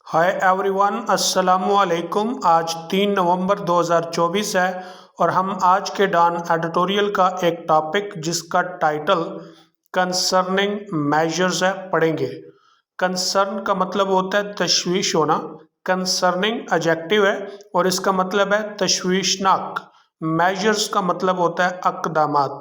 Hi everyone, अस्सलाम वालेकुम। आज 3 नवंबर 2024 है और हम आज के डॉन एडिटोरियल का एक टॉपिक जिसका टाइटल कंसर्निंग मेजर्स है पढ़ेंगे। कंसर्न का मतलब होता है तशवीश होना। कंसर्निंग एडजेक्टिव है और इसका मतलब है तशवीशनाक। मेजर्स का मतलब होता है अक़दामात।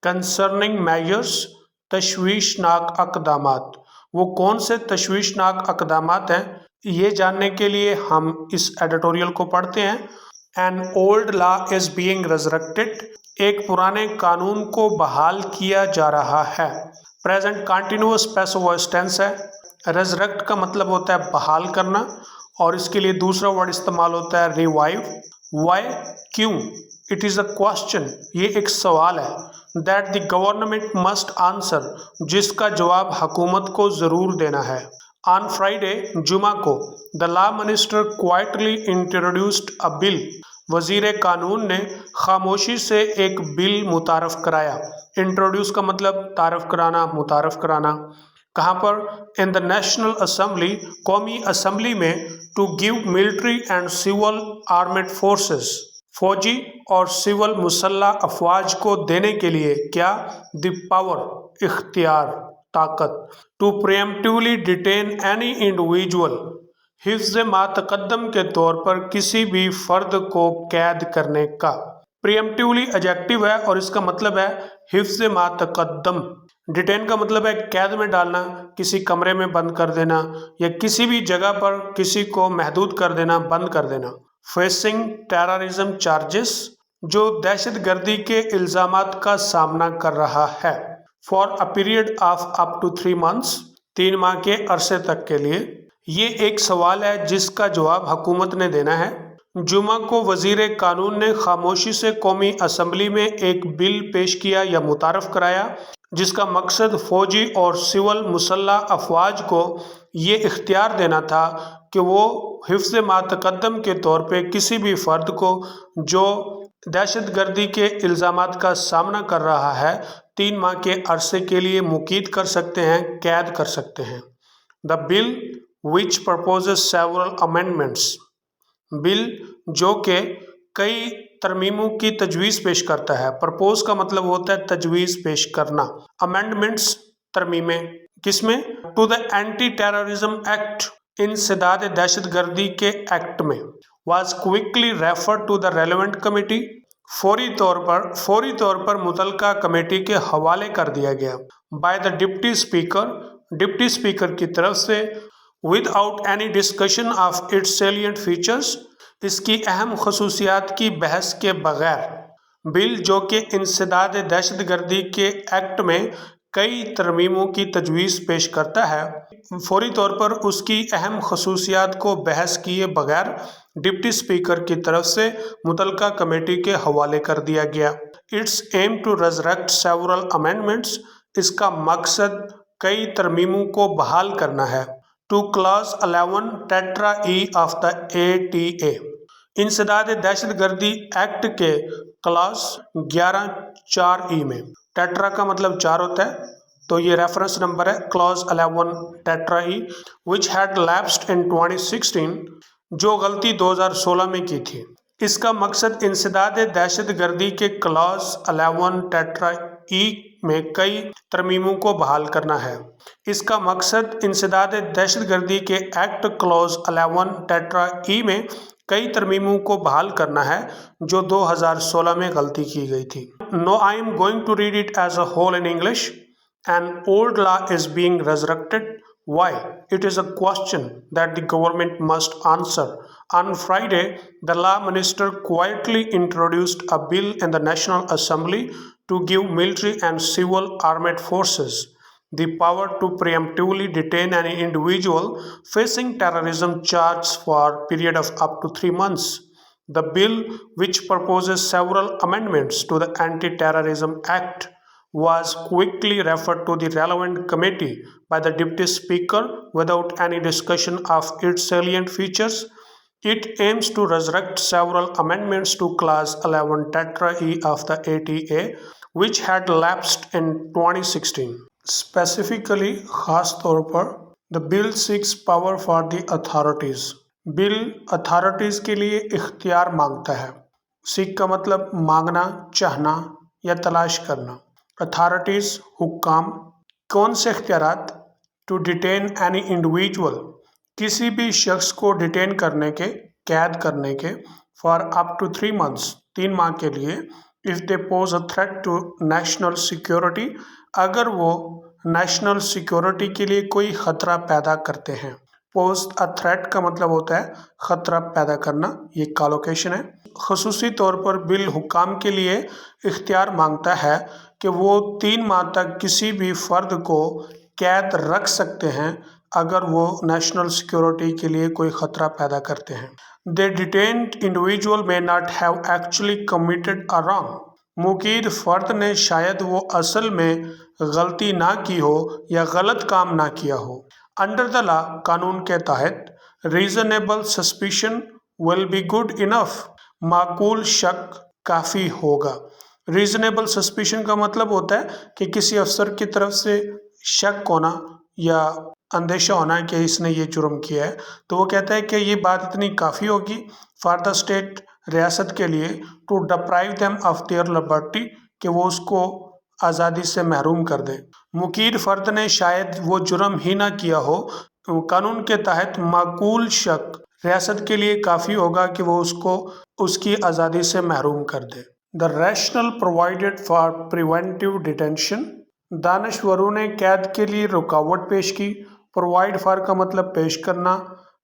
Concerning measures तशवीशनाक अक़दामात। वो कौन से तशवीशनाक अक़दामात हैं, ये जानने के लिए हम इस एडिटोरियल को पढ़ते हैं। An old law is being resurrected, एक पुराने कानून को बहाल किया जा रहा है। Present continuous passive voice tense है। रिजरेक्ट का मतलब होता है बहाल करना और इसके लिए दूसरा वर्ड इस्तेमाल होता है रिवाइव। वाई, क्यों। इट इज़ अ क्वेश्चन, ये एक सवाल है। That the government must answer, जिसका जवाब हुकूमत को ज़रूर देना है। ऑन फ्राइडे, जुमा को, the law minister quietly introduced a bill, वजीर कानून ने खामोशी से एक बिल मुतारफ कराया। इंट्रोड्यूस का मतलब तारफ कराना, मुतारफ कराना। कहाँ पर? इन द नेशनल असम्बली, कौमी असम्बली में। To give military and civil armed forces, फौजी और सिविल मुसल्ला अफवाज को देने के लिए क्या? द पावर, इख्तियार, ताकत। टू प्रिएम्प्टिवली डिटेन एनी इंडिविजुअल, हिफ्ज़ मातकद्दम के तौर पर किसी भी फर्द को कैद करने का। प्रिएम्प्टिवली एडजेक्टिव है और इसका मतलब है हिफ्ज़ मातकद्दम। डिटेन का मतलब है कैद में डालना, किसी कमरे में बंद कर देना या किसी भी जगह पर किसी को महदूद कर देना, बंद कर देना। फेसिंग टेररिज्म चार्जेस, जो दहशतगर्दी के इल्ज़ामात का सामना कर रहा है। For a period of up to 3 months, 3 माह के अरसे तक के लिए। ये एक सवाल है जिसका जवाब हुकूमत ने देना है। जुमा को वजीर कानून ने खामोशी से कौमी असम्बली में एक बिल पेश किया या मुतारफ कराया जिसका मकसद फौजी और सिविल मुसल्ला अफवाज को ये इख्तियार देना था कि वो हिफ्ज़ मातकद्दम के तौर पे किसी भी फ़र्द को जो दहशतगर्दी के इल्ज़ामात का सामना कर रहा है 3 माह के अरसे के लिए मुकीद कर सकते हैं, कैद कर सकते हैं। The bill which proposes several amendments, bill जो कि कई तरमीमों की तजवीज़ पेश करता है। प्रपोज का मतलब होता है तजवीज़ पेश करना। अमेंडमेंट्स, तरमीमें, किसमें? To the anti terrorism act, इंसदाद दहशतगर्दी के एक्ट में। Was quickly refer to the relevant committee, फौरी तौर पर मुतलका कमेटी के हवाले कर दिया गया। बाय द डिप्टी स्पीकर की तरफ से। Without any discussion of its salient features, इसकी अहम खसूसियात की बहस के बगैर। बिल जो कि इंसदाद दहशतगर्दी के एक्ट में कई तरमीमों की तजवीज़ पेश करता है, फौरी तौर पर उसकी अहम खसूसियात को बहस किए बगैर डिप्टी स्पीकर की तरफ से मुतलका कमेटी के हवाले कर दिया गया। It's aim to resurrect several amendments, इसका मकसद कई तरमीमों को बहाल करना है। To clause 11 tetra E of the ATA, इंसदाद दहशतगर्दी एक्ट के क्लॉज 11(4)E में। टेट्रा का मतलब 4 होता है, तो ये रेफरेंस नंबर है clause 11 tetra E, which had lapsed in 2016, जो गलती 2016 में की थी। इसका मकसद इंसदाद दहशतगर्दी के क्लॉज 11 टेट्रा ई में कई तरमीमों को बहाल करना है। इसका मकसद इंसदाद दहशतगर्दी के एक्ट क्लॉज 11 टेट्रा ई में कई तरमीमों को बहाल करना है जो 2016 में गलती की गई थी। No, I am going to read it as a whole in English. An old law is being resurrected. Why? It is a question that the government must answer. On Friday, the law minister quietly introduced a bill in the National Assembly to give military and civil armed forces the power to preemptively detain any individual facing terrorism charges for a period of up to 3 months. The bill, which proposes several amendments to the Anti-Terrorism Act, was quickly referred to the relevant committee by the Deputy Speaker without any discussion of its salient features. It aims to resurrect several amendments to Clause 11 Tetra E of the ATA, which had lapsed in 2016. Specifically, खास तौर पर the bill seeks power for the authorities. Bill authorities के लिए इख्तियार मांगता है। Seek का मतलब मांगना, चाहना या तलाश करना। अथॉरिटीज हुक्काम। कौन से इख्तियारात? टू डिटेन एनी इंडिविजुअल, किसी भी शख्स को डिटेन करने के, कैद करने के, फॉर अप टू 3 months, 3 माह के लिए, if they pose a threat to national security, अगर वो नेशनल सिक्योरिटी के लिए कोई खतरा पैदा करते हैं। पोज अ थ्रेट का मतलब होता है खतरा पैदा करना, ये कॉलोकेशन है। खसूसी तौर पर बिल हुक्काम के लिए इख्तियार मांगता है कि वो 3 माह तक किसी भी फर्द को कैद रख सकते हैं अगर वो नेशनल सिक्योरिटी के लिए कोई खतरा पैदा करते हैं। They detained individual may not have actually committed a wrong, मुकीद फर्द ने शायद वो असल में गलती ना की हो या गलत काम ना किया हो। अंडर द लॉ, कानून के तहत, reasonable suspicion will be good enough, माकूल शक काफ़ी होगा। रीजनेबल सस्पिशन का मतलब होता है कि किसी अफसर की तरफ से शक होना या अंदेशा होना कि इसने ये जुर्म किया है, तो वो कहता है कि ये बात इतनी काफ़ी होगी फॉर द स्टेट, रियासत के लिए, to deprive them of their liberty, कि वो उसको आज़ादी से महरूम कर दे। मुकीद फ़र्द ने शायद वो जुर्म ही ना किया हो। कानून के तहत माकूल शक रियासत के लिए काफ़ी होगा कि वो उसको उसकी आज़ादी से महरूम कर दे। The rationale provided for preventive detention, दानश्वरों ने कैद के लिए रुकावट पेश की। प्रोवाइड फॉर का मतलब पेश करना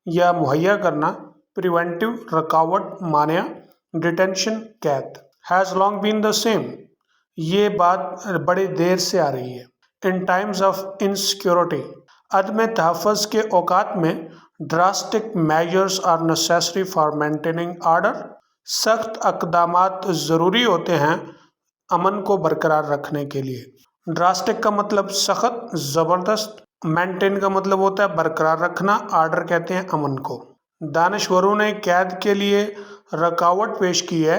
या मुहैया करना, प्रिवेंटिव रुकावट मानिया, डिटेंशन कैद। Has long been the same, ये बात बड़ी देर से आ रही है। इन टाइम्स ऑफ इनसिक्योरिटी, अदम तहफ़्फ़ुज़ के औकात में, drastic measures are necessary for maintaining order, सख्त अक़दामात ज़रूरी होते हैं अमन को बरकरार रखने के लिए। ड्रास्टिक का मतलब सख्त, ज़बरदस्त। मेंटेन का मतलब होता है बरकरार रखना, ऑर्डर कहते हैं अमन को। दानश्वरों ने कैद के लिए रुकावट पेश की है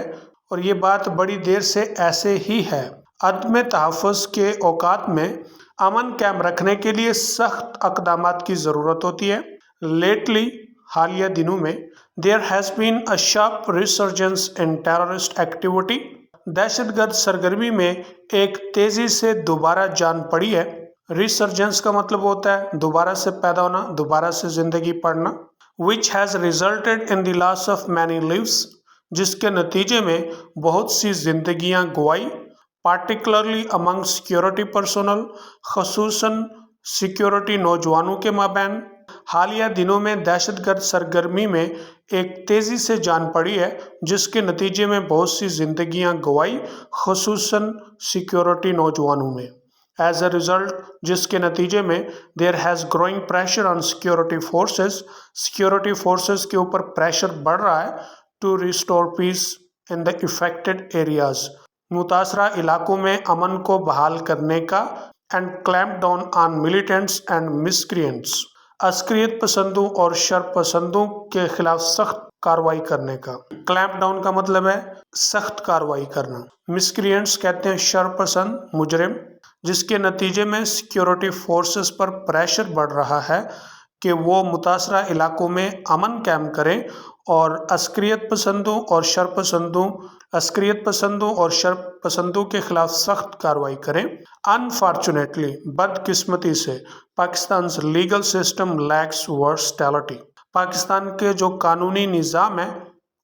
और ये बात बड़ी देर से ऐसे ही है। अदम तहफ़्फ़ुज़ के औकात में अमन कायम रखने के लिए सख्त अक़दामात की ज़रूरत होती है। लेटली, हालिया दिनों में, there has been a sharp resurgence in terrorist activity, दहशतगर्द सरगर्मी में एक तेज़ी से दोबारा जान पड़ी है। रिसर्जेंस का मतलब होता है दोबारा से पैदा होना, दोबारा से ज़िंदगी पड़ना। Which has resulted in the loss of many lives, जिसके नतीजे में बहुत सी जिंदगियां गंवाई। पार्टिकुलरली अमंग सिक्योरिटी पर्सनल, खसूसन सिक्योरिटी नौजवानों के माबैन। हालिया दिनों में दहशतगर्द सरगर्मी में एक तेज़ी से जान पड़ी है जिसके नतीजे में बहुत सी जिंदगियां गंवाई, खसूसन सिक्योरिटी नौजवानों में। एज अ रिजल्ट, जिसके नतीजे में, there has growing pressure on security forces, security forces के ऊपर प्रेशर बढ़ रहा है, to restore peace in the affected areas, मुतासरा इलाकों में अमन को बहाल करने का, and clamp down on militants and miscreants, अस्क्रियत पसंदों और शर पसंदों के खिलाफ सख्त कार्रवाई करने का। क्लैम्प डाउन का मतलब है सख्त कार्रवाई करना। मिसक्रिएंट्स कहते हैं शर पसंद, मुजरिम, जिसके नतीजे में सिक्योरिटी फोर्सेस पर प्रेशर बढ़ रहा है कि वो मुतासरा इलाकों में अमन कायम करें और अस्क्रियत पसंदों और शर पसंदों के खिलाफ सख्त कार्रवाई करें। अनफॉर्चुनेटली, बदकिस्मती से, Pakistan legal system lakhs versatility, Pakistan के जो कानूनी निज़ाम है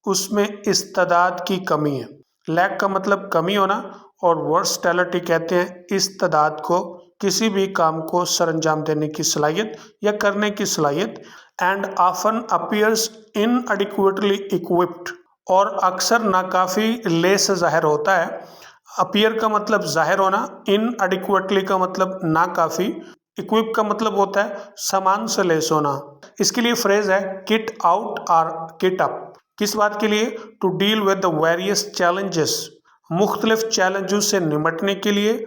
उसमें इस्तेदाद की कमी है। लैक का मतलब कमी होना और वर्सटैलिटी कहते हैं इस्तेदाद को, किसी भी काम को सरअंजाम देने की सलाहियत या करने की सलाहियत। एंड ऑफन अपीयर्स इनएडिक्वेटली इक्विप्ड, और अक्सर नाकाफ़ी लेस ज़ाहिर होता है। अपीयर का मतलब ज़ाहिर होना, इनएडिक्वेटली का मतलब नाकाफ़ी, इक्विप का मतलब होता है सामान से लेस होना। इसके लिए फ्रेज है किट आउट और किट अप। किस बात के लिए? To deal with the various challenges, मुख्तलिफ चैलेंजों से निमटने के लिए,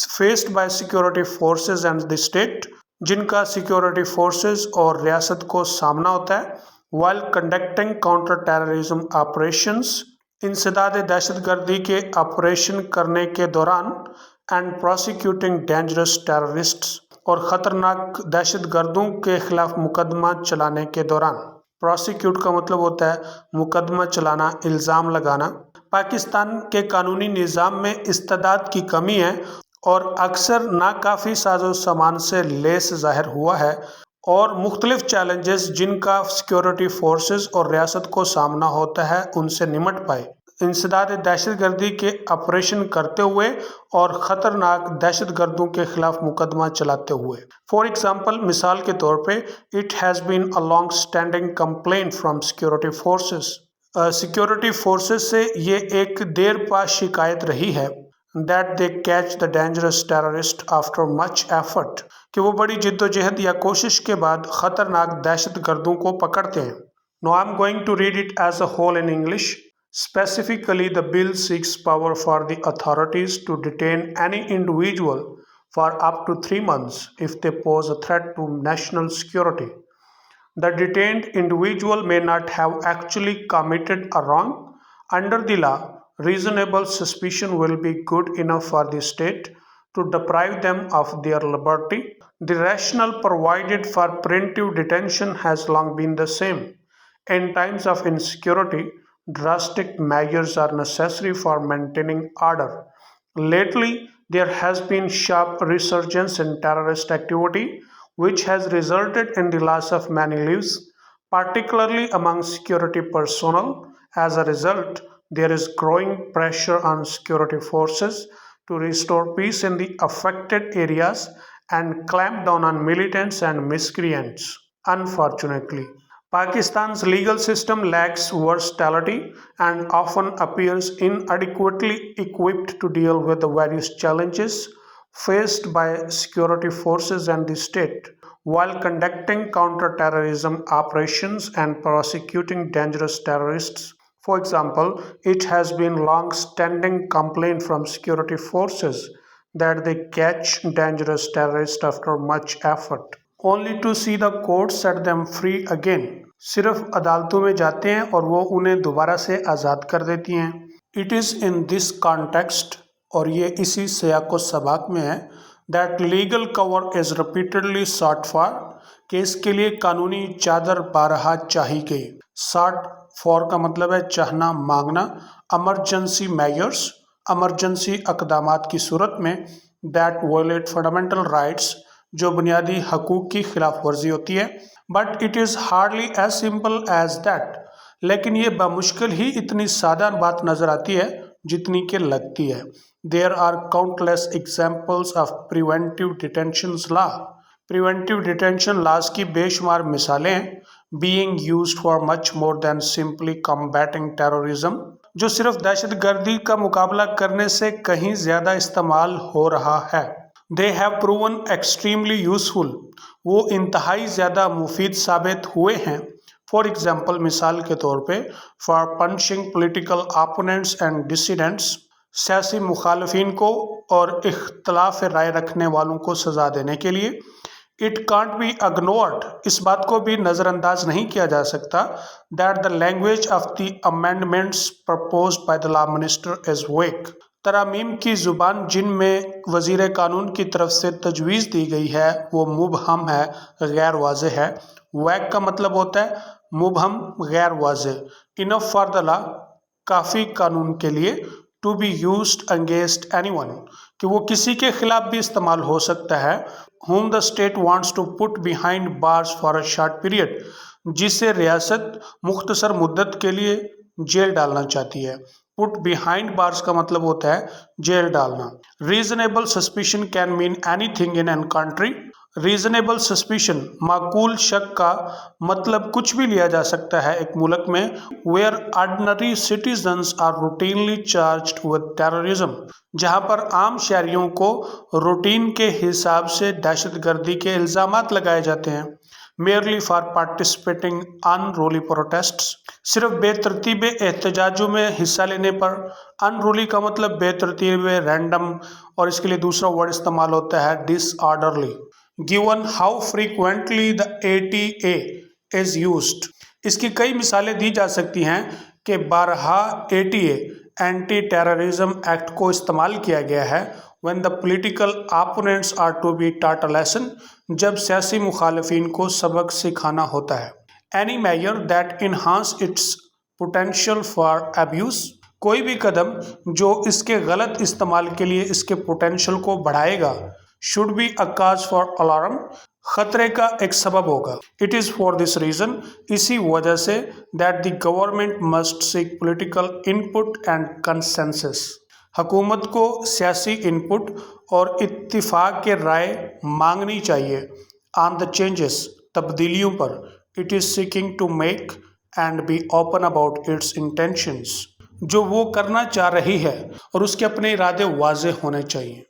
faced by security forces and the state, जिनका सिक्योरिटी फोर्सेस और रियासत को सामना होता है। While conducting counter terrorism operations, इंसदाद दहशतगर्दी के ऑपरेशन करने के दौरान, एंड प्रोसिक्यूटिंग डेंजरस टेररिस्ट्स, اور خطرناک دہشت گردوں کے خلاف مقدمہ چلانے کے دوران۔ پروسیکیوٹ کا مطلب ہوتا ہے مقدمہ چلانا، الزام لگانا۔ پاکستان کے قانونی نظام میں استعداد کی کمی ہے اور اکثر ناکافی ساز و سامان سے لیس ظاہر ہوا ہے، اور مختلف چیلنجز جن کا سیکیورٹی فورسز اور ریاست کو سامنا ہوتا ہے ان سے نمٹ پائے۔ انسداد دہشت گردی کے آپریشن کرتے ہوئے اور خطرناک دہشت گردوں کے خلاف مقدمہ چلاتے ہوئے۔ فار ایگزامپل، مثال کے طور پہ، it has been a long standing complaint from security forces. Security forces سے یہ ایک دیر پا شکایت رہی ہے that they catch the dangerous terrorist after much effort، کہ وہ بڑی جدوجہد یا کوشش کے بعد خطرناک دہشت گردوں کو پکڑتے ہیں۔ Now I'm going to read it as a whole in English. Specifically, the bill seeks power for the authorities to detain any individual for up to 3 months if they pose a threat to national security. The detained individual may not have actually committed a wrong. Under the law, reasonable suspicion will be good enough for the state to deprive them of their liberty. The rationale provided for preventive detention has long been the same. In times of insecurity, drastic measures are necessary for maintaining order. Lately, there has been sharp resurgence in terrorist activity, which has resulted in the loss of many lives, particularly among security personnel. As a result, there is growing pressure on security forces to restore peace in the affected areas and clamp down on militants and miscreants. Unfortunately, Pakistan's legal system lacks versatility and often appears inadequately equipped to deal with the various challenges faced by security forces and the state, while conducting counter-terrorism operations and prosecuting dangerous terrorists. For example, it has been long-standing complaint from security forces that they catch dangerous terrorists after much effort, only to see the court set them free again. صرف عدالتوں میں جاتے ہیں اور وہ انہیں دوبارہ سے آزاد کر دیتی ہیں۔ It is in this context، اور یہ اسی سیاق و سباق میں ہے، that legal cover is repeatedly sought for، کہ اس کے لیے قانونی چادر بارہا چاہی گئی۔ sought for کا مطلب ہے چاہنا، مانگنا۔ ایمرجنسی میجرز، ایمرجنسی اقدامات کی صورت میں، that violate fundamental rights، جو بنیادی حقوق کی خلاف ورزی ہوتی ہے۔ But it is hardly as simple as that, لیکن یہ بمشکل ہی اتنی سادہ بات نظر آتی ہے جتنی کہ لگتی ہے۔ There are countless examples of preventive detentions law, preventive detention laws کی بے شمار مثالیں ہیں، being used for much more than simply combating terrorism, جو صرف دہشت گردی کا مقابلہ کرنے سے کہیں زیادہ استعمال ہو رہا ہے۔ They have proven extremely useful، وہ انتہائی زیادہ مفید ثابت ہوئے ہیں۔ فار ایگزامپل، مثال کے طور پہ، for punishing political opponents and dissidents، سیاسی مخالفین کو اور اختلاف رائے رکھنے والوں کو سزا دینے کے لیے۔ It can't be ignored، اس بات کو بھی نظر انداز نہیں کیا جا سکتا، that the language of the amendments proposed by the law minister is weak، ترامیم کی زبان جن میں وزیر قانون کی طرف سے تجویز دی گئی ہے وہ مبہم ہے، غیر واضح ہے۔ ویک کا مطلب ہوتا ہے مبہم، غیر واضح۔ انف فار دا لا، کافی قانون کے لیے۔ To be used against anyone, کہ وہ کسی کے خلاف بھی استعمال ہو سکتا ہے۔ whom the state wants to put behind bars for a short period، جسے ریاست مختصر مدت کے لیے جیل ڈالنا چاہتی ہے۔ put behind bars کا مطلب ہوتا ہے جیل ڈالنا۔ reasonable suspicion can mean anything in a country۔ reasonable suspicion، معقول شک کا مطلب کچھ بھی لیا جا سکتا ہے ایک ملک میں۔ where ordinary citizens are routinely charged with terrorism، جہاں پر عام شہریوں کو روٹین کے حساب سے دہشت گردی کے الزامات لگائے جاتے ہیں۔ merely for participating unruly protests، صرف بے ترتیب احتجاجوں میں حصہ لینے پر۔ unruly کا مطلب بے ترتیب، رینڈم، اور اس کے لیے دوسرا ورڈ استعمال ہوتا ہے disorderly۔ given how frequently the ATA is used، اس کی کئی مثالیں دی جا سکتی ہیں کہ بارہا ATA اینٹی ٹیررزم ایکٹ کو استعمال کیا گیا ہے۔ when the political opponents are to be taught a lesson, جب سیاسی مخالفین کو سبق سکھانا ہوتا ہے. any measure that enhance its potential for abuse, کوئی بھی قدم جو اس کے غلط استعمال کے لیے اس کے پوٹینشل کو بڑھائے گا, should be a cause for alarm, خطرے کا ایک سبب ہوگا. It is for this reason, اسی وجہ سے, that the government must seek political input and consensus, حکومت کو سیاسی انپٹ اور اتفاق کے رائے مانگنی چاہیے. on the changes, تبدیلیوں پر. it is seeking to make and be open about its intentions, جو وہ کرنا چاہ رہی ہے اور اس کے اپنے ارادے واضح ہونے چاہیے.